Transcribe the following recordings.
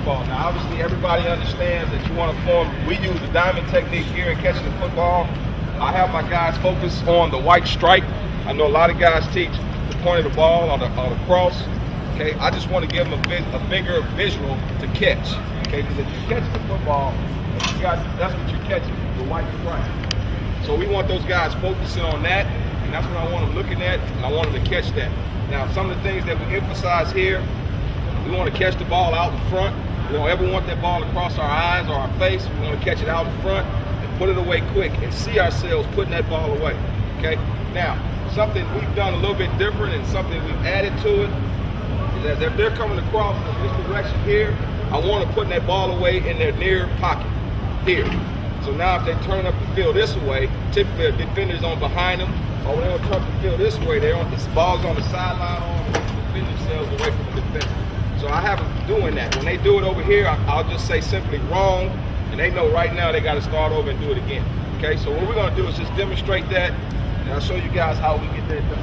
football. Now, obviously, everybody understands that you want to form. We use the diamond technique here in catching the football. I have my guys focus on the white stripe. I know a lot of guys teach the point of the ball or the cross. Okay, I just want to give them a bigger visual to catch. Okay, because if you catch the football, that's what you're catching, the white stripe. So we want those guys focusing on that, and that's what I want them looking at, and I want them to catch that. Now, some of the things that we emphasize here, we want to catch the ball out in front. We don't ever want that ball across our eyes or our face. We want to catch it out in front and put it away quick and see ourselves putting that ball away. Okay? Now, something we've done a little bit different and something we've added to it is that if they're coming across in this direction here, I want to put that ball away in their near pocket here. So now if they turn up the field this way, typically a defender's on behind them, or when they turn up the field this way, they're on this ball's on the sideline or defend themselves away from the defender. So I have them doing that. When they do it over here, I'll just say simply wrong, and they know right now they got to start over and do it again. Okay, so what we're going to do is just demonstrate that, and I'll show you guys how we get that done.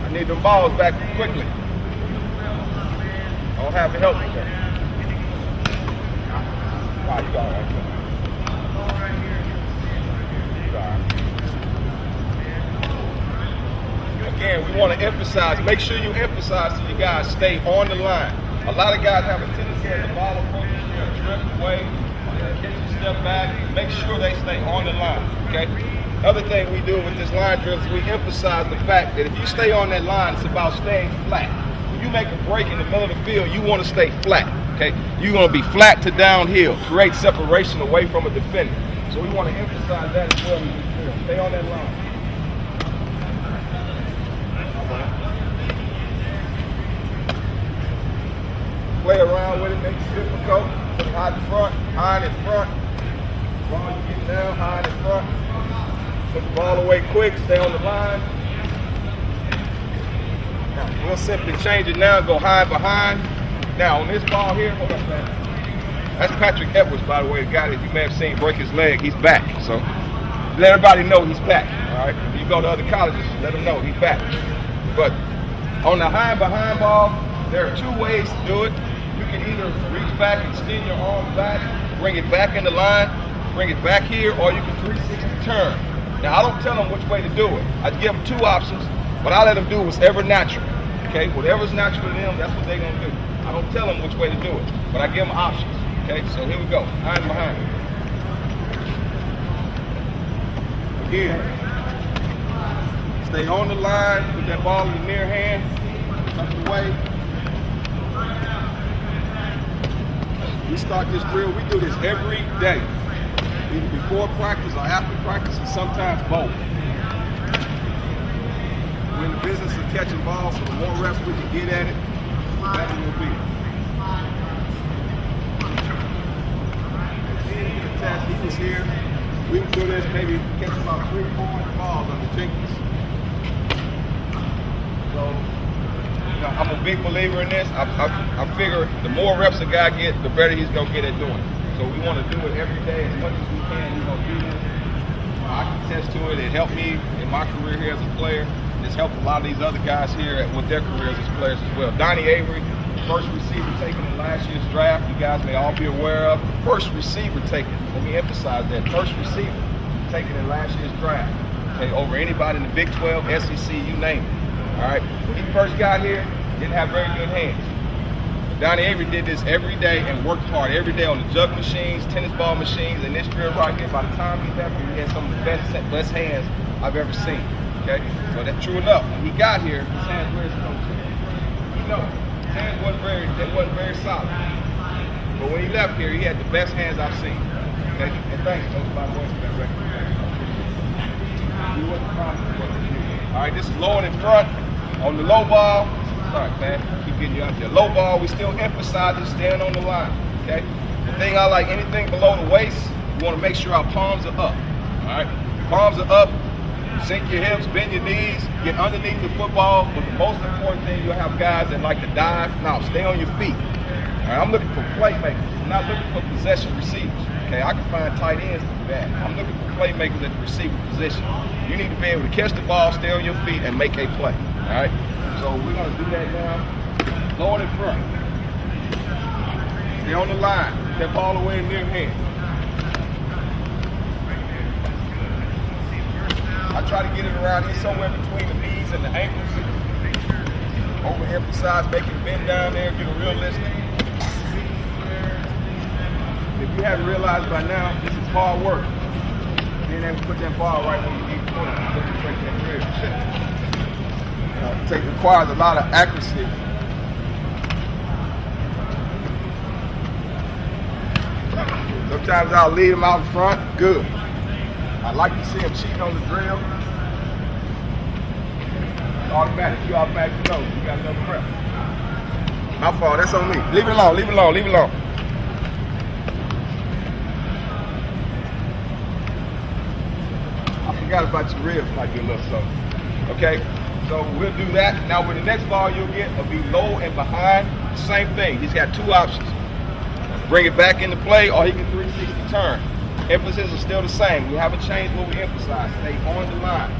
I need them balls back quickly. I don't have to help you there. All right, you got it right there. Again, we want to emphasize, make sure you emphasize to you guys stay on the line. A lot of guys have a tendency as the ball approaches to drift away, catch a step back. Make sure they stay on the line, okay? Other thing we do with this line drill is we emphasize the fact that if you stay on that line, it's about staying flat. When you make a break in the middle of the field, you want to stay flat, okay? You're going to be flat to downhill, create separation away from a defender. So we want to emphasize that as well in this drill. Stay on that line. Play around with it, make it difficult. Put it high in front, high in front. Ball you get down, high in front. Put the ball away quick, stay on the line. Now, we'll simply change it now, go high behind. Now, on this ball here, hold up, man. That's Patrick Edwards, by the way, the guy that you may have seen break his leg. He's back, so let everybody know he's back, all right? When you go to other colleges, let them know he's back. But on the high behind ball, there are two ways to do it. You can either reach back and extend your arms back, bring it back in the line, bring it back here, or you can 360 turn. Now, I don't tell them which way to do it. I give them two options. What I let them do is ever natural. Okay, whatever's natural to them, that's what they're going to do. I don't tell them which way to do it, but I give them options. Okay, so here we go. High and behind. Again, stay on the line with that ball in the near hand. Tuck it away. We start this drill, we do this every day. Either before practice or after practice, and sometimes both. We're in the business of catching balls, so the more reps we can get at it, the better it will be. Equals here. We can do this, maybe catch about 300-400 balls on the Jenkins. So, I'm a big believer in this. I figure the more reps a guy gets, the better he's going to get at doing it. So we want to do it every day as much as we can. We're going to do this. I can attest to it. It helped me in my career here as a player. It's helped a lot of these other guys here with their careers as players as well. Donnie Avery, first receiver taken in last year's draft. You guys may all be aware of. The first receiver taken. Let me emphasize that. First receiver taken in last year's draft. Okay, over anybody in the Big 12, SEC, you name it. All right. When he first got here, didn't have very good hands. But Donnie Avery did this every day and worked hard every day on the jug machines, tennis ball machines, and this drill right here. By the time he left here, he had some of the best hands I've ever seen. Okay, so that's true enough. When he got here, his hands were his coach. You know, his hands wasn't very solid. But when he left here, he had the best hands I've seen. Okay, and thanks, Coach, by the way, for that record. All right, this is low and in front. On the low ball, sorry, man, keep getting you out there. Low ball, we still emphasize it, staying on the line, okay? The thing I like, anything below the waist, you want to make sure our palms are up, all right? Palms are up, sink your hips, bend your knees, get underneath the football, but the most important thing, you'll have guys that like to dive. Now, stay on your feet. All right, I'm looking for playmakers. I'm not looking for possession receivers. Okay, I can find tight ends to do that. I'm looking for playmakers at the receiver position. You need to be able to catch the ball, stay on your feet, and make a play. All right, so we're gonna do that now. Lower in front. Stay on the line. Step all the way in near hand. I try to get it around here somewhere between the knees and the ankles. Overemphasize, make it bend down there, get it realistic. If you haven't realized by now, this is hard work. Being able to put that ball right when you need to put it, to break that rib. It requires a lot of accuracy. Sometimes I'll lead them out in front. Good. I like to see them cheating on the drill. Automatic. You automatically know you got enough prep. My fault. That's on me. Leave it alone. Leave it alone. Leave it alone. I forgot about your ribs. Might be a little something. Okay. So we'll do that. Now with the next ball you'll get will be low and behind. Same thing. He's got two options. Bring it back into play or he can 360 turn. Emphasis is still the same. We haven't changed what we emphasize. Stay on the line.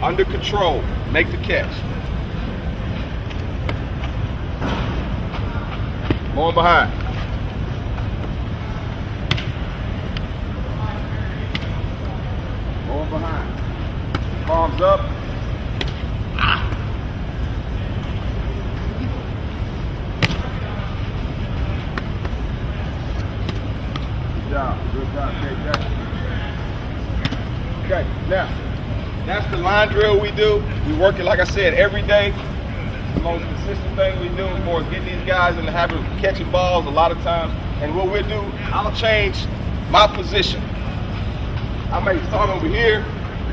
Under control. Make the catch. Going behind. Going behind. Palms up. Good job, okay, now, that's the line drill we do. We work it, like I said, every day. The most consistent thing we do is more getting these guys in the habit of catching balls a lot of times. And what we'll do, I'll change my position. I may start over here.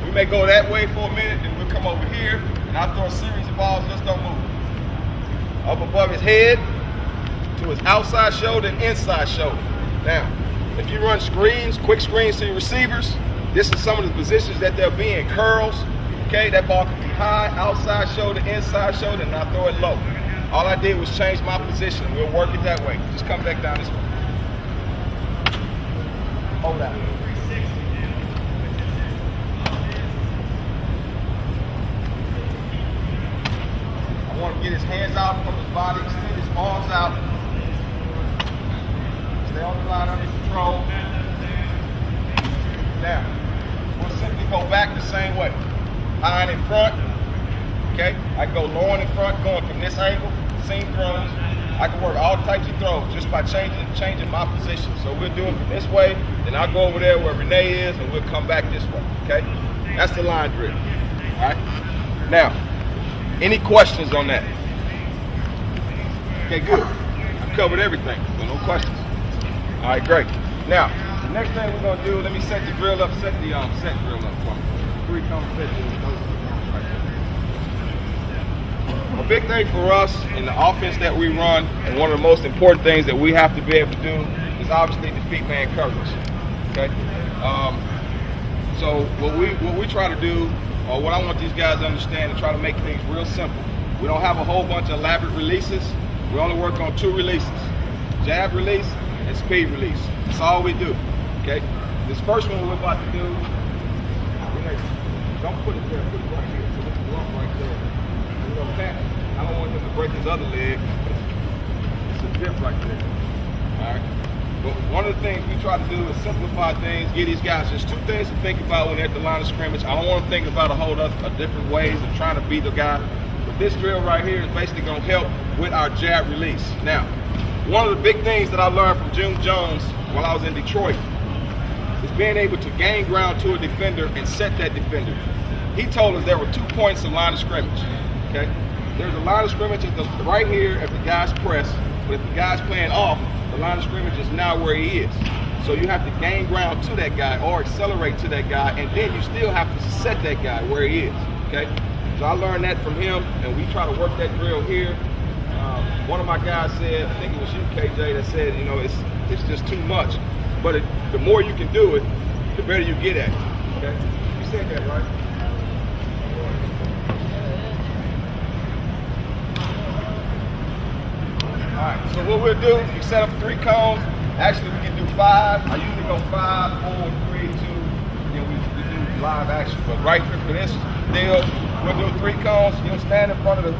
We may go that way for a minute, then we'll come over here, and I'll throw a series of balls, just don't move. Up above his head, to his outside shoulder and inside shoulder. Now, if you run screens, quick screens to your receivers, this is some of the positions that they'll be in. Curls, okay, that ball can be high, outside shoulder, inside shoulder, and I throw it low. All I did was change my position. We'll work it that way. Just come back down this way. Hold that. I want to get his hands out from his body, extend his arms out. Stay on the line under control. Now, we'll simply go back the same way. High in front, okay? I can go low in front, going from this angle, seam throws. I can work all types of throws just by changing my position. So we'll do it from this way, then I'll go over there where Renee is, and we'll come back this way, okay? That's the line drill, all right? Now, any questions on that? Okay, good. I've covered everything, so no questions. All right, great. Now, the next thing we're gonna do, let me set the drill up, set drill up for me. 3 cone set drill. A big thing for us in the offense that we run, and one of the most important things that we have to be able to do is obviously defeat man coverage. Okay. So what we try to do, or what I want these guys to understand, and try to make things real simple. We don't have a whole bunch of elaborate releases. We only work on 2 releases: jab release and speed release. That's all we do. Okay. This first one we're about to do, don't put it there, put it right here. So it's a lump right there. You know, Pat, I don't want him to break his other leg. It's a dip right there. All right. But one of the things we try to do is simplify things, give these guys just 2 things to think about when they're at the line of scrimmage. I don't want to think about a whole other different ways of trying to beat the guy. But this drill right here is basically going to help with our jab release. Now, one of the big things that I learned from June Jones while I was in Detroit is being able to gain ground to a defender and set that defender. He told us there were 2 points of line of scrimmage. Okay, there's a line of scrimmage right here if the guy's pressed, but if the guy's playing off, the line of scrimmage is now where he is. So you have to gain ground to that guy or accelerate to that guy, and then you still have to set that guy where he is. Okay, so I learned that from him, and we try to work that drill here. One of my guys said, I think it was you, KJ, that said, you know, it's just too much. But the more you can do it, the better you get at it. Okay, you said that, right? All right, so what we'll do, you set up 3 cones. Actually, we can do 5. I usually go 5, 4, 3, 2, then we do live action. But right here for this deal, We'll do 3 cones. You'll stand in front of the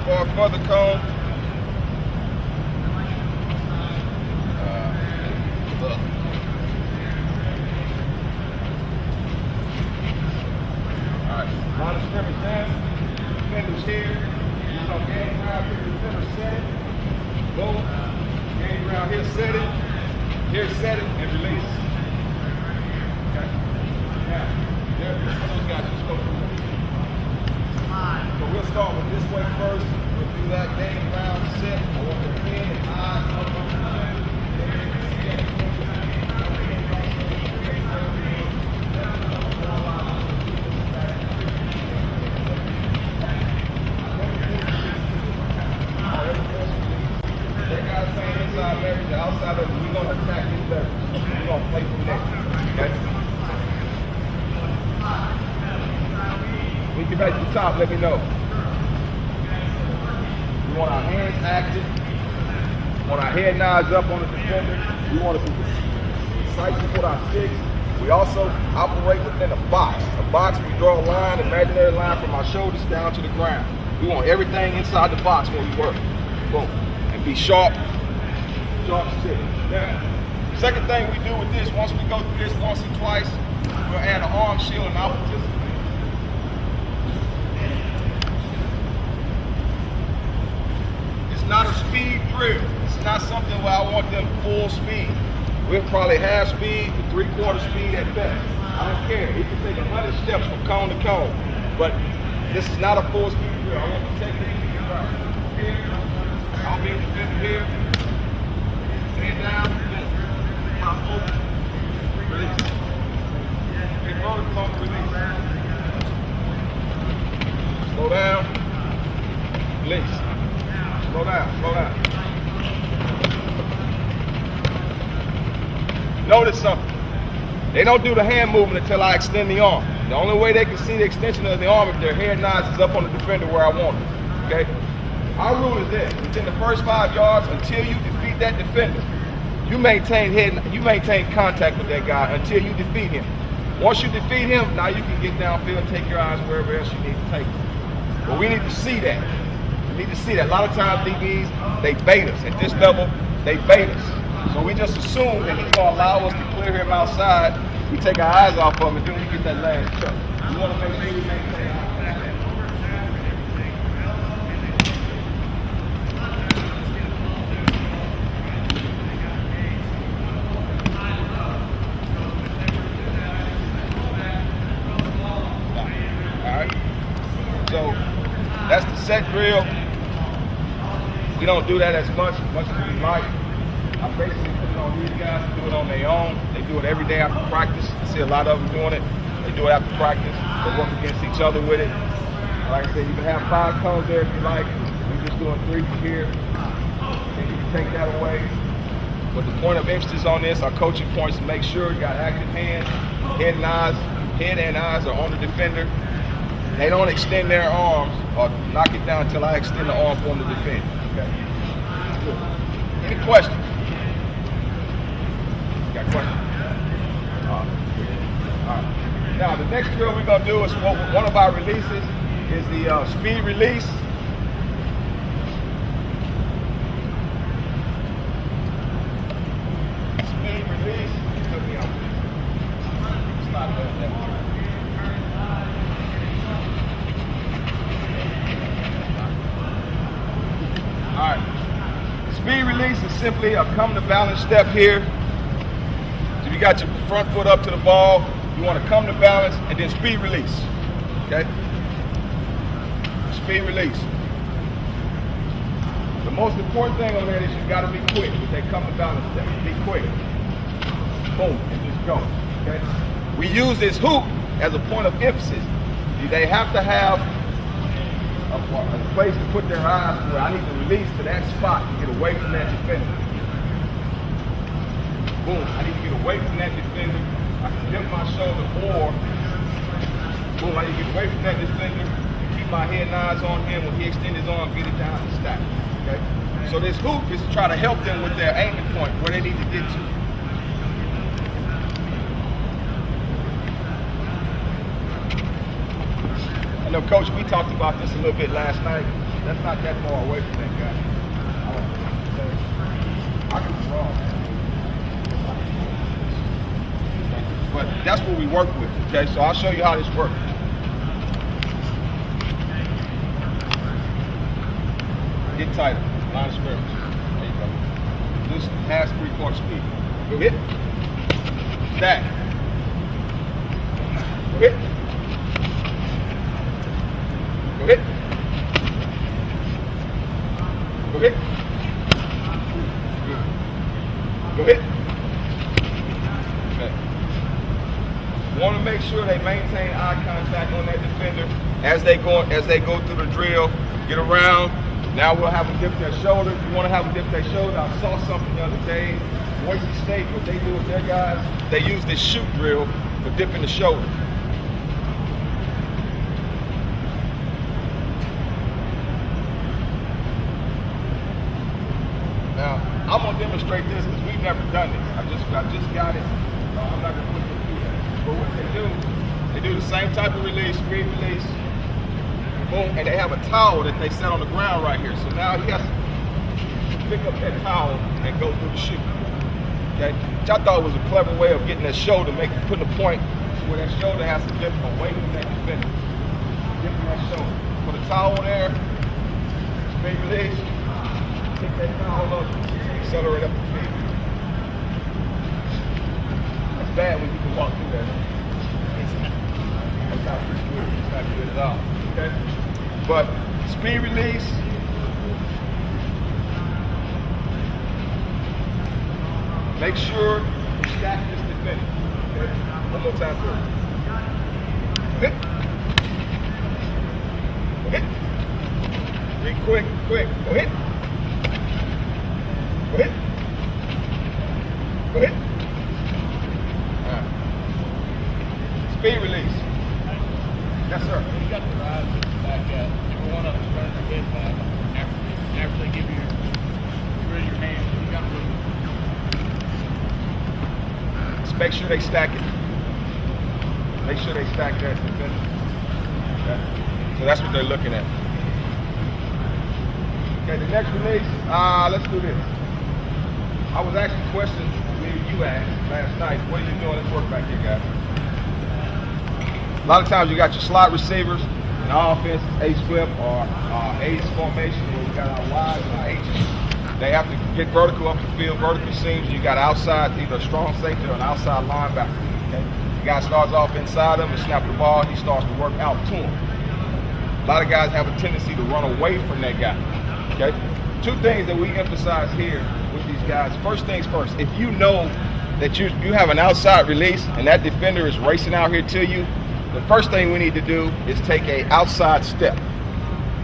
far further cone. Look. All right, line of scrimmage down. Defenders here. Use our game ground here. Defender set it. Boom. Game ground here, set it. Here, set it, and release. Okay. Now, there, those guys just go through. So we'll start with this way first. We'll do that game round set. I want the pin and eyes up on the chin. That guy's playing inside leverage, the outside leverage. We're going to attack his leverage. We're going to play from there. Okay? When you get back to the top, let me know. We want our hands active. We want our head nods up on the defender. We want to be precise with our sticks. We also operate within a box. A box, we draw a line, imaginary line from our shoulders down to the ground. We want everything inside the box when we work. Boom. And be sharp, stick. Now, second thing we do with this, once we go through this once or twice, we'll add an arm shield and I'll participate. It's not a speed drill. It's not something where I want them full speed. We'll probably half speed to 3/4 speed at best. I don't care. It can take 100 steps from cone to cone. But this is not a full speed drill. I want the technique to get right. Here, I'll be able to fit here. Stand down, pop open, release. Get vertical, release. Slow down, release. Slow down, slow down. Notice something. They don't do the hand movement until I extend the arm. The only way they can see the extension of the arm if their head nods is up on the defender where I want it. Okay? Our rule is this: within the first 5 yards, until you defeat that defender, you maintain contact with that guy until you defeat him. Once you defeat him, now you can get downfield and take your eyes wherever else you need to take them. But we need to see that. We need to see that. A lot of times DBs, they bait us. At this level, they bait us. So we just assume that he's going to allow us to clear him outside. We take our eyes off of him and then we get that last touch. We want to make sure we maintain our contact. So that's the set drill. We don't do that as much as we like. I basically put it on these guys to do it on their own. They do it every day after practice. I see a lot of them doing it. They do it after practice. They work against each other with it. Like I said, you can have 5 cones there if you like. We're just doing 3 from here. And you can take that away. But the point of emphasis on this, our coaching points, to make sure you got active hands, head and eyes are on the defender. They don't extend their arms or knock it down until I extend the arm for them to defend. Okay. Good. Any questions? Got questions? All right. Now the next drill we're gonna do is one of our releases is the speed release. Speed release. It's not that. All right. Speed release is simply a come to balance step here. If you got your front foot up to the ball, you want to come to balance and then speed release. Okay? Speed release. The most important thing on that is you got to be quick with that come to balance step. Be quick. Boom, and just go. Okay? We use this hoop as a point of emphasis. They have to have a place to put their eyes where I need to release to that spot to get away from that defender. Boom, I need to get away from that defender. I can lift my shoulder or, boom, I need to get away from that defender and keep my head and eyes on him. When he extends his arm, get it down and stack. Okay? So this hoop is to try to help them with their aiming point, where they need to get to. know, Coach, we talked about this a little bit last night. That's not that far away from that guy. I could be wrong. But that's what we work with, okay? So I'll show you how this works. Get tighter, line of scrimmage. There you go. Just pass 3/4 speed. Go hit. Stack. Go hit. Go hit. Go hit. Good. Go hit. Okay. Want to make sure they maintain eye contact on that defender as they go through the drill. Get around. Now we'll have them dip their shoulder. If you want to have them dip their shoulder, I saw something the other day. Boise State, what they do with their guys, they use this shoot drill for dipping the shoulder. Now, I'm gonna demonstrate this because we've never done this. I just got it. I'm not gonna put you through that. But what they do the same type of release, speed release. Boom, and they have a towel that they set on the ground right here. So now he has to pick up that towel and go through the shoot. Okay? Which I thought was a clever way of getting that shoulder, putting a point where that shoulder has to dip away from that defender. Dipping that shoulder. Put a towel there, speed release, pick that towel up, accelerate up the field. That's bad when you can walk through that. That's not pretty good. It's not good at all. Okay? But speed release, make sure you stack this defender. Okay? One more time through. Hit. Hit. Be quick. Go hit. Go hit. Go hit. All right. Speed release. Yes, sir. You got the rise back at every one of them running their head back after they give you your hand. You got to Just make sure they stack it. Make sure they stack that defender. Okay. So that's what they're looking at. Okay, the next release, let's do this. I was asking questions you asked last night. What are you doing? Let's work back here, guys. A lot of times you got your slot receivers in our offense, H flip or H formation where we got our Y's and our H's. They have to get vertical up the field, vertical seams. You got outside, either a strong safety or an outside linebacker. Okay? The guy starts off inside him and snap the ball. He starts to work out to him. A lot of guys have a tendency to run away from that guy. Okay? Two things that we emphasize here with these guys. First things first, if you know that you have an outside release and that defender is racing out here to you, the first thing we need to do is take an outside step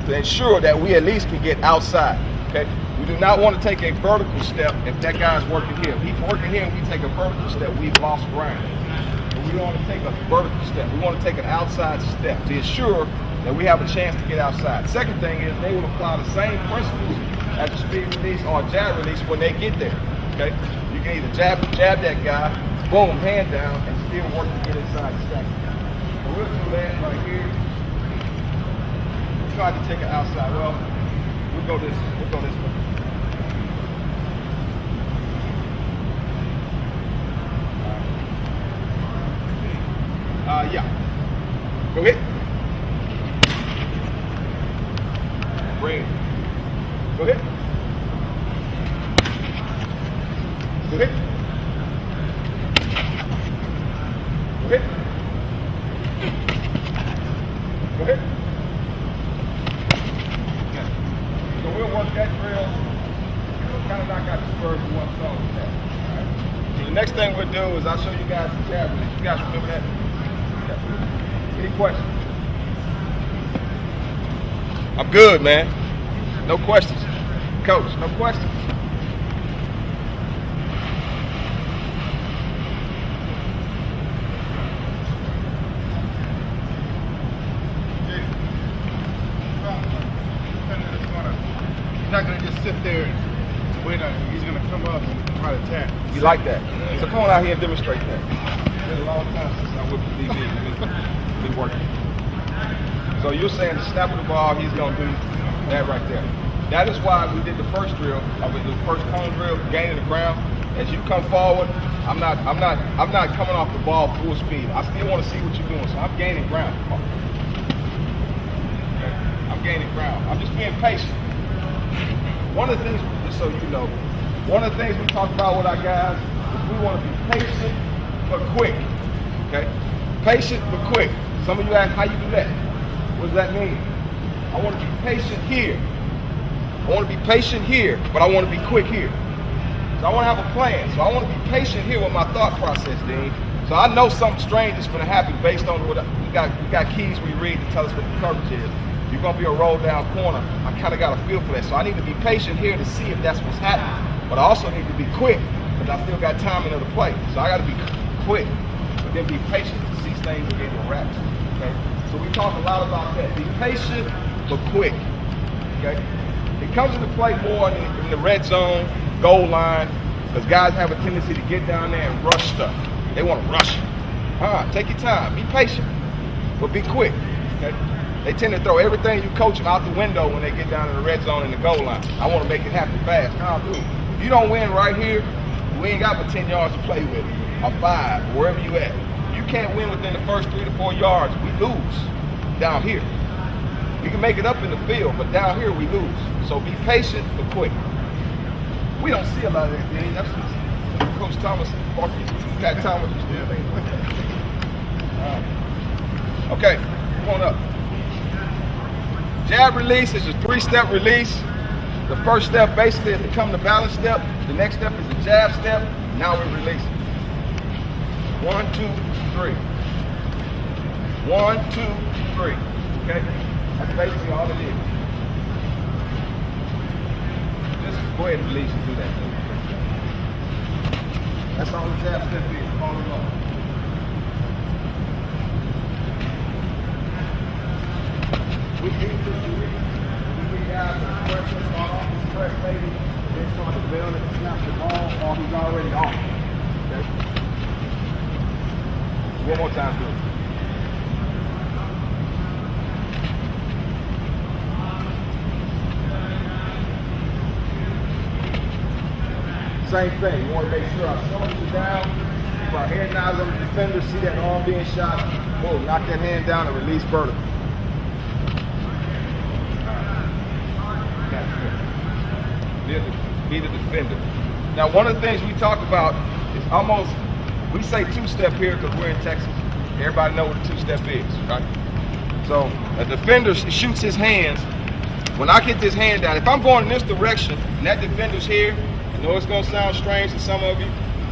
to ensure that we at least can get outside. Okay? We do not want to take a vertical step if that guy's working here. If he's working here and we take a vertical step, we've lost ground. But we don't want to take a vertical step. We want to take an outside step to ensure that we have a chance to get outside. Second thing is they will apply the same principles as a speed release or a jab release when they get there. Okay? You can either jab that guy, boom, hand down, and still work to get inside the stack. We'll do that right here. Try to take it outside. Well, we'll go this way. Yeah. Go hit. Bring. Go hit. Go hit. Go hit. Go ahead. Okay. So we'll work that drill. We'll kind of knock out the spurs with one stone with that. All right. So the next thing we'll do is I'll show you guys the jab release. You guys remember that? Okay. Any questions? I'm good, man. No questions. Coach, no questions. He's not going to just sit there and wait on him. He's going to come up and try to attack. You like that? So come on out here and demonstrate that. It's been a long time since I whipped the DB. Been working. So you're saying the snap of the ball, he's going to do that right there. That is why we did the first drill, the first cone drill, gaining the ground. As you come forward, I'm not coming off the ball full speed. I still want to see what you're doing, so I'm gaining ground. Okay? I'm gaining ground. I'm just being patient. One of the things, just so you know, one of the things we talk about with our guys is we want to be patient but quick. Okay? Patient but quick. Some of you ask, how you do that? What does that mean? I want to be patient here. I want to be patient here, but I want to be quick here. So I want to have a plan. So I want to be patient here with my thought process, Dean. So I know something strange is going to happen based on what we got keys we read to tell us what the coverage is. You're going to be a roll down corner. I kind of got a feel for that. So I need to be patient here to see if that's what's happening. But I also need to be quick because I still got timing of the play. So I got to be quick, but then be patient to see things and get the wraps. Okay? So we talk a lot about that. Be patient but quick. Okay? It comes into play more in the red zone, goal line, because guys have a tendency to get down there and rush stuff. They want to rush. Take your time. Be patient, but be quick. Okay? They tend to throw everything you coach them out the window when they get down in the red zone and the goal line. I want to make it happen fast. Dude, if you don't win right here, we ain't got but 10 yards to play with, or 5, wherever you at. You can't win within the first 3 to 4 yards. We lose down here. We can make it up in the field, but down here we lose. So be patient but quick. We don't see a lot of that, Danny. That's what Coach Thomas, Pat Thomas used to do. Okay, come on up. Jab release is a 3-step release. The first step basically is to come to balance step. The next step is a jab step. Now we release. 1, 2, 3. 1, 2, 3. Okay? That's basically all it is. Just go ahead and release and do that. That's all the jab step is. All along. We use this to read. We guys are pressing off this press maybe. Then start to build and snap the ball or he's already off. Okay? One more time, please. Same thing. You want to make sure our shoulders are down, keep our head nods on the defender, see that arm being shot. Boom, knock that hand down and release vertical. Be the defender. Now, one of the things we talk about is almost, we say 2-step here because we're in Texas. Everybody know what a 2-step is, right? So a defender shoots his hands. When I get this hand down, if I'm going in this direction and that defender's here, I know it's going to sound strange to some of you,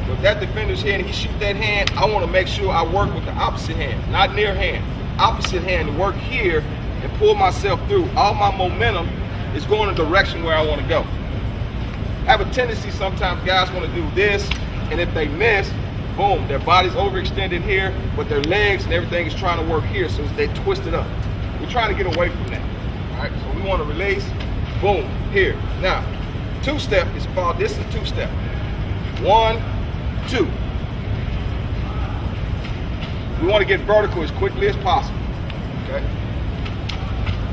but if that defender's here and he shoots that hand, I want to make sure I work with the opposite hand, not near hand. Opposite hand to work here and pull myself through. All my momentum is going in the direction where I want to go. Have a tendency sometimes guys want to do this, and if they miss, boom, their body's overextended here, but their legs and everything is trying to work here, so they twist it up. We're trying to get away from that. All right, so we want to release, boom, here. Now, 2-step is about, this is 2-step. 1, 2. We want to get vertical as quickly as possible. Okay?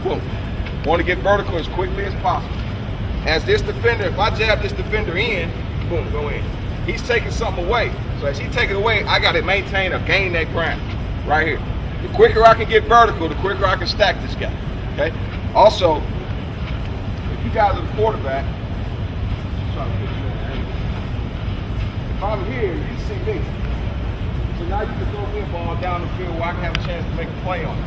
Boom. Want to get vertical as quickly as possible. As this defender, if I jab this defender in, boom, go in. He's taking something away. So as he take it away, I got to maintain or gain that ground right here. The quicker I can get vertical, the quicker I can stack this guy. Okay? Also, if you guys are the quarterback, if I'm here, you see me. So now you can throw me a ball down the field where I can have a chance to make a play on it.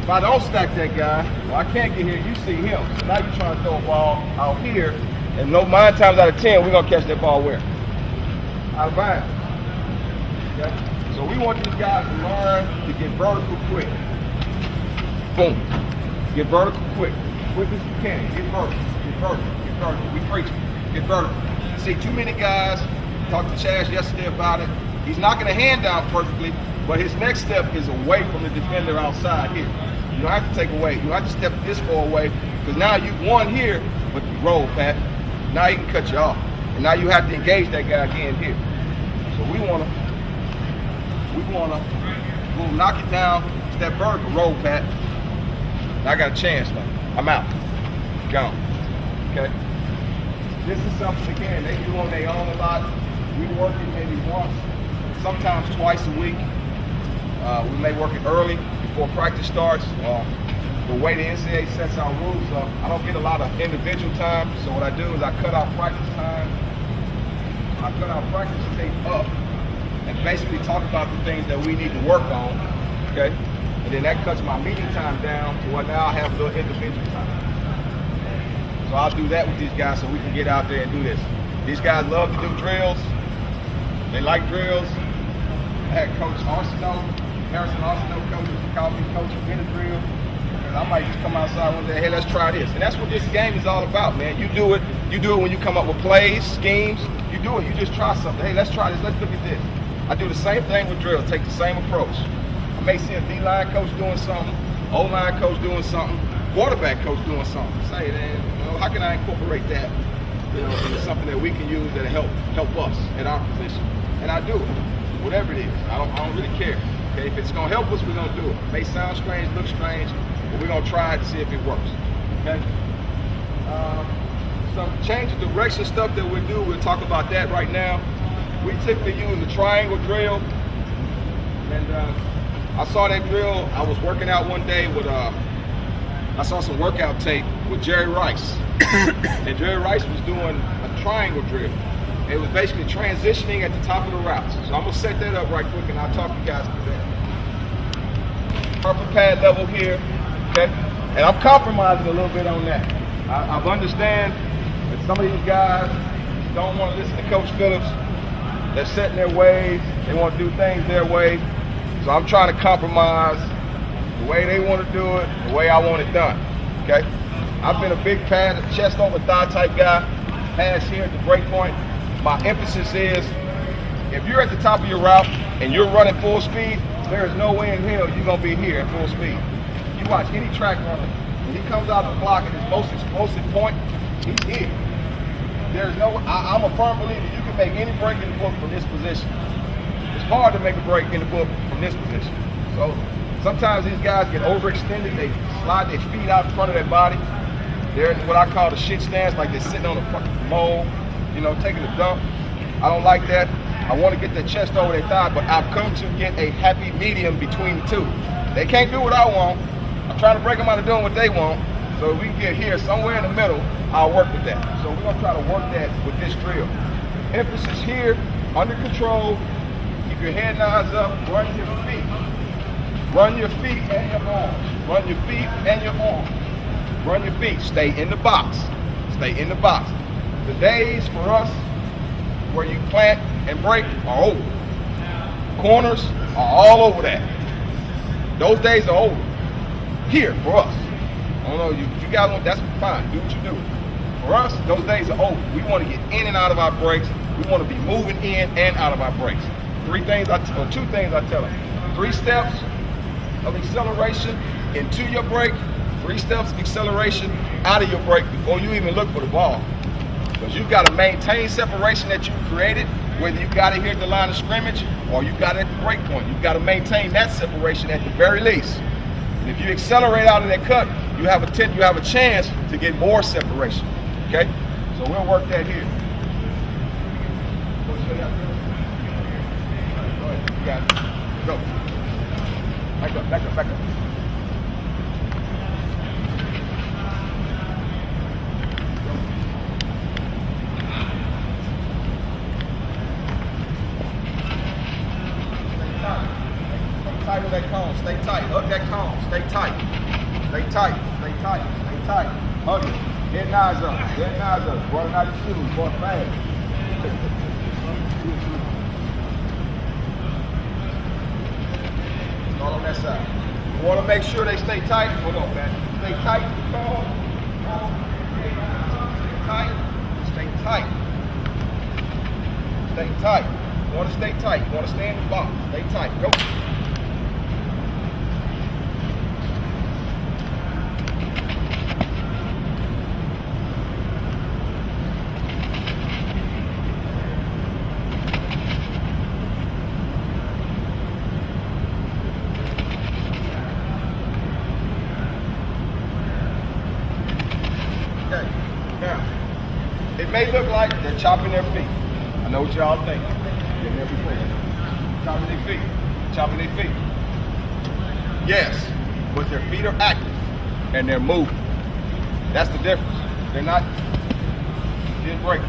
If I don't stack that guy, well, I can't get here, you see him. So now you're trying to throw a ball out here, and 9 times out of 10, we're going to catch that ball where? Out of bounds. Okay? So we want these guys to learn to get vertical quick. Boom. Get vertical quick. Quick as you can. Get vertical. Get vertical. Get vertical. We preach it. Get vertical. See, too many guys, talked to Chaz yesterday about it. He's knocking a hand down perfectly, but his next step is away from the defender outside here. You don't have to take away. You don't have to step this far away, because now you've won here, but you roll, Pat. Now he can cut you off. And now you have to engage that guy again here. So we wanna we'll knock it down, step vertical, roll, Pat. I got a chance now. I'm out. Gone. Okay? This is something, again, they do on their own a lot. We work it maybe once, sometimes twice a week. We may work it early before practice starts. The way the NCAA sets our rules up, I don't get a lot of individual time, so what I do is I cut out practice time. I cut our practice tape up and basically talk about the things that we need to work on, okay? And then that cuts my meeting time down to where now I have a little individual time. So I'll do that with these guys so we can get out there and do this. These guys love to do drills. They like drills. I had Coach Harrison Arsenault, coach, called me coach in a drill. And I might just come outside one day, hey, let's try this. And that's what this game is all about, man. You do it when you come up with plays, schemes. You do it, you just try something. Hey, let's try this, let's look at this. I do the same thing with drill, take the same approach. I may see a D-line coach doing something, O-line coach doing something, quarterback coach doing something. Say, man, how can I incorporate that, into something that we can use that'll help us at our position? And I do it, whatever it is. I don't really care. Okay, if it's gonna help us, we're gonna do it. It may sound strange, look strange, but we're gonna try it to see if it works. Okay. Some change of direction stuff that we do, we'll talk about that right now. We typically use the triangle drill, and I saw that drill. I was working out one day with I saw some workout tape with Jerry Rice, and Jerry Rice was doing a triangle drill. It was basically transitioning at the top of the routes. So I'm gonna set that up right quick, and I'll talk to you guys through that. Purple pad level here, okay? And I'm compromising a little bit on that. I understand that some of these guys don't want to listen to Coach Phillips. They're set in their ways. They want to do things their way. So I'm trying to compromise the way they want to do it, the way I want it done, okay? I've been a big pad, chest over thigh type guy, pass here at the break point. My emphasis is, if you're at the top of your route and you're running full speed, there is no way in hell you're going to be here at full speed. You watch any track runner, when he comes out of the block at his most explosive point, he's here. There's no, I'm a firm believer you can make any break in the book from this position. It's hard to make a break in the book from this position. So sometimes these guys get overextended, they slide their feet out in front of their body. They're in what I call the shit stance, like they're sitting on a fucking mole, taking a dump. I don't like that. I want to get their chest over their thigh, but I've come to get a happy medium between the two. They can't do what I want. I'm trying to break them out of doing what they want. So if we can get here somewhere in the middle, I'll work with that. So we're going to try to work that with this drill. Emphasis here, under control. Keep your head and eyes up. Run your feet. Run your feet and your arms. Run your feet and your arms. Run your feet. Stay in the box. Stay in the box. The days for us where you plant and break are over. Corners are all over that. Those days are over. Here for us. I don't know, you guys want, that's fine, do what you do. For us, those days are over. We want to get in and out of our breaks. We want to be moving in and out of our breaks. Two things I tell them. 3 steps of acceleration into your break, 3 steps of acceleration out of your break before you even look for the ball. Because you've got to maintain separation that you created, whether you got it here at the line of scrimmage or you got it at the break point. You've got to maintain that separation at the very least. And if you accelerate out of that cut, you have a chance to get more separation. Okay? So we'll work that here. Go ahead. You got it. Go. Back up, back up, back up. Tight on that cone, stay tight. Hug that cone, stay tight. Stay tight, stay tight, stay tight. Hug it. Head and eyes up, head and eyes up. Running out your shoes, going fast. Start on that side. You want to make sure they stay tight. Hold on, man. Stay tight. Stay tight. Stay tight. You want to stay tight. You want to stay in the box. Stay tight. Go. Now, it may look like they're chopping their feet. I know what y'all think. Been there before. Chopping their feet. Chopping their feet. Yes, but their feet are active and they're moving. That's the difference. They're not didn't break.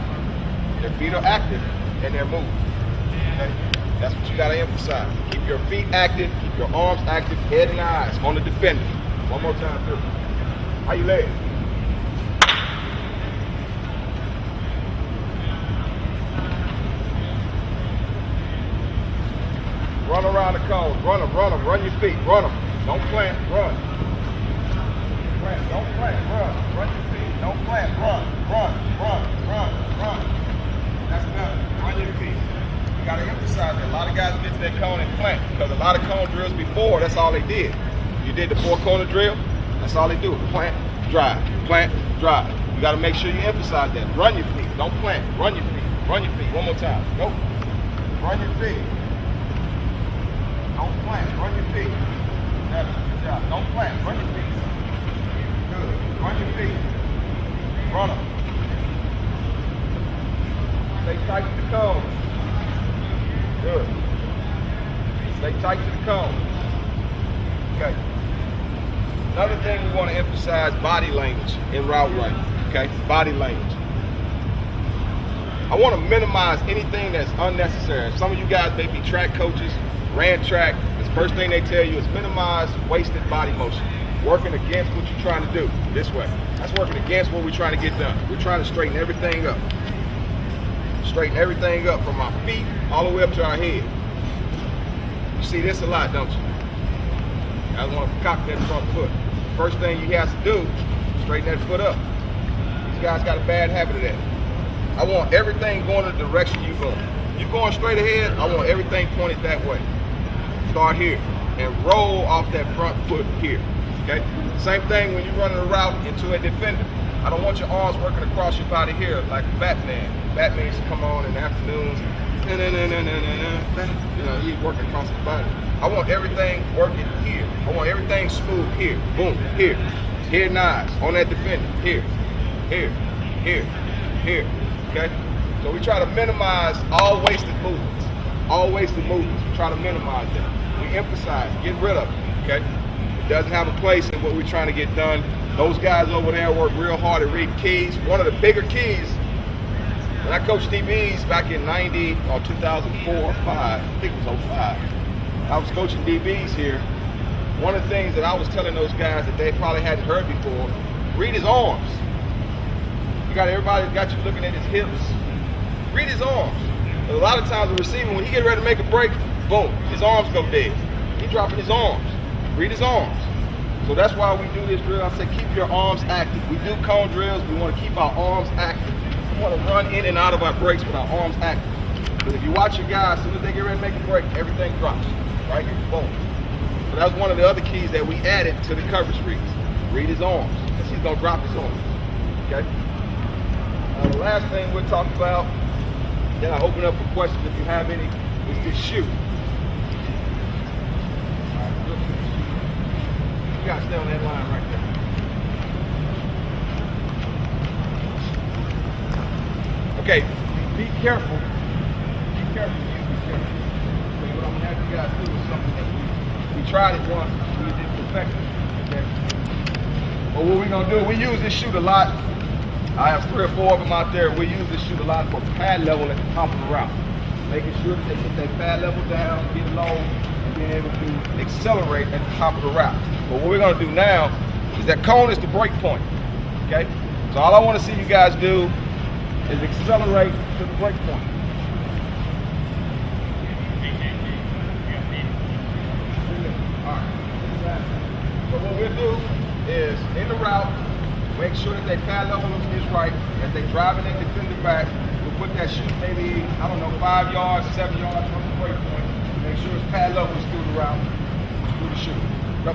Their feet are active and they're moving. Okay? That's what you gotta emphasize. Keep your feet active, keep your arms active, head and eyes on the defender. One more time through. How you legs? Run around the cone. Run them, run your feet, run them. Don't plant, run. Plant, don't plant, run your feet. Don't plant, run. That's done. Run your feet. You gotta emphasize that. A lot of guys get to that cone and plant because a lot of cone drills before, that's all they did. You did the 4-corner drill, that's all they do. Plant, drive, plant, drive. You gotta make sure you emphasize that. Run your feet, don't plant, run your feet, run your feet. One more time, go. Run your feet. Don't plant, run your feet. That's good job. Don't plant, run your feet. Good. Run your feet. Run them. Stay tight to the cone. Good. Stay tight to the cone. Okay. Another thing we want to emphasize, body language in route running. Okay? Body language. I want to minimize anything that's unnecessary. Some of you guys may be track coaches, ran track. The first thing they tell you is minimize wasted body motion. Working against what you're trying to do this way. That's working against what we're trying to get done. We're trying to straighten everything up. Straighten everything up from our feet all the way up to our head. You see this a lot, don't you? You guys want to cock that front foot. First thing you have to do, straighten that foot up. These guys got a bad habit of that. I want everything going in the direction you're going. You're going straight ahead, I want everything pointed that way. Start here and roll off that front foot here. Okay? Same thing when you're running a route into a defender. I don't want your arms working across your body here like Batman. Batman used to come on in the afternoons. You know, he's working across the body. I want everything working here. I want everything smooth here. Boom, here. Here and eyes on that defender. Here, here, here, here. Okay? So we try to minimize all wasted movements. All wasted movements. We try to minimize them. We emphasize, get rid of it. Okay? It doesn't have a place in what we're trying to get done. Those guys over there work real hard at reading keys. One of the bigger keys, when I coached DBs back in 90 or 2004 or 5, I think it was 05, I was coaching DBs here. One of the things that I was telling those guys that they probably hadn't heard before, read his arms. You got everybody got you looking at his hips. Read his arms. A lot of times the receiver, when he get ready to make a break, boom, his arms go dead. He dropping his arms. Read his arms. So that's why we do this drill. I say keep your arms active. We do cone drills. We want to keep our arms active. We want to run in and out of our breaks with our arms active. Because if you watch your guys, as soon as they get ready to make a break, everything drops. Right here, boom. So that's one of the other keys that we added to the coverage reads. Read his arms. Because he's going to drop his arms. Okay? The last thing we'll talk about, then I open up for questions if you have any, is this shoe. You gotta stay on that line right there. Okay, be careful. Be careful. Be careful. So what I'm gonna have you guys do is something that we tried it once, we didn't perfect it. Okay. But what we're gonna do, we use this shoe a lot. I have 3 or 4 of them out there. We use this shoe a lot for pad level at the top of the route. Making sure that they get that pad level down, get low, and being able to accelerate at the top of the route. But what we're gonna do now is that cone is the break point, okay? So all I wanna see you guys do is accelerate to the break point. All right. So what we'll do is, in the route, make sure that their pad level is right. As they driving their defender back, we'll put that shoe maybe, I don't know, 5 yards, 7 yards from the break point. Make sure his pad level is through the route, through the shoe. Go.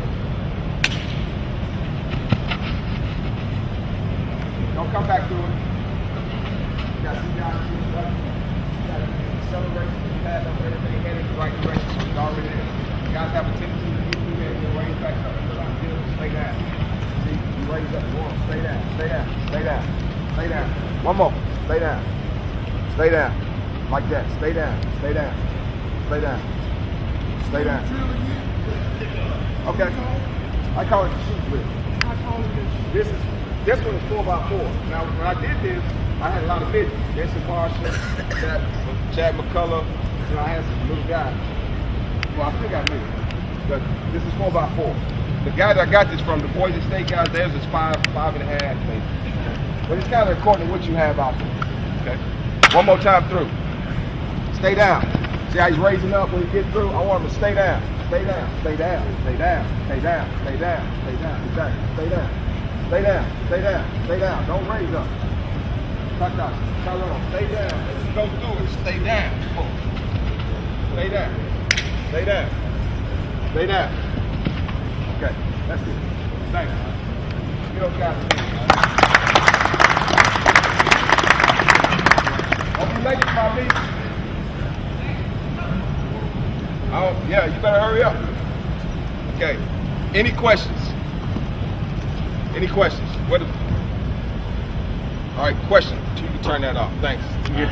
Don't come back through it. You got 2 guys to the left. You got to accelerate the pad level, everything headed in the right direction. So it's already there. You guys have a tendency to get through there and then raise back up. Stay down. See, you raise up, go on, stay down, stay down, stay down. Stay down. One more. Stay down. Stay down. Like that. Stay down. Stay down. Stay down. Stay down. Okay. I call it the shoot drill. This one is 4x4. Now when I did this, I had a lot of midgets. Jason Marshall, Chad McCullough, and I had some little guys. Well, I still got midgets. But this is 4x4. The guy that I got this from, the Boise State guys, theirs is 5.5, maybe. But it's kind of according to what you have out there. Okay. One more time through. Stay down. See how he's raising up when he gets through? I want him to stay down. Stay down. Stay down. Stay down. Stay down. Stay down. Stay down. Exactly. Stay down. Stay down. Stay down. Stay down. Don't raise up. Tyrone. Stay down. As you go through it, stay down. Stay down. Stay down. Stay down. Okay. That's it. Thanks. You don't got it. Hope you make it, my meet. Yeah, you better hurry up. Okay. Any questions? Any questions? All right, question. You can turn that off. Thanks. Yeah.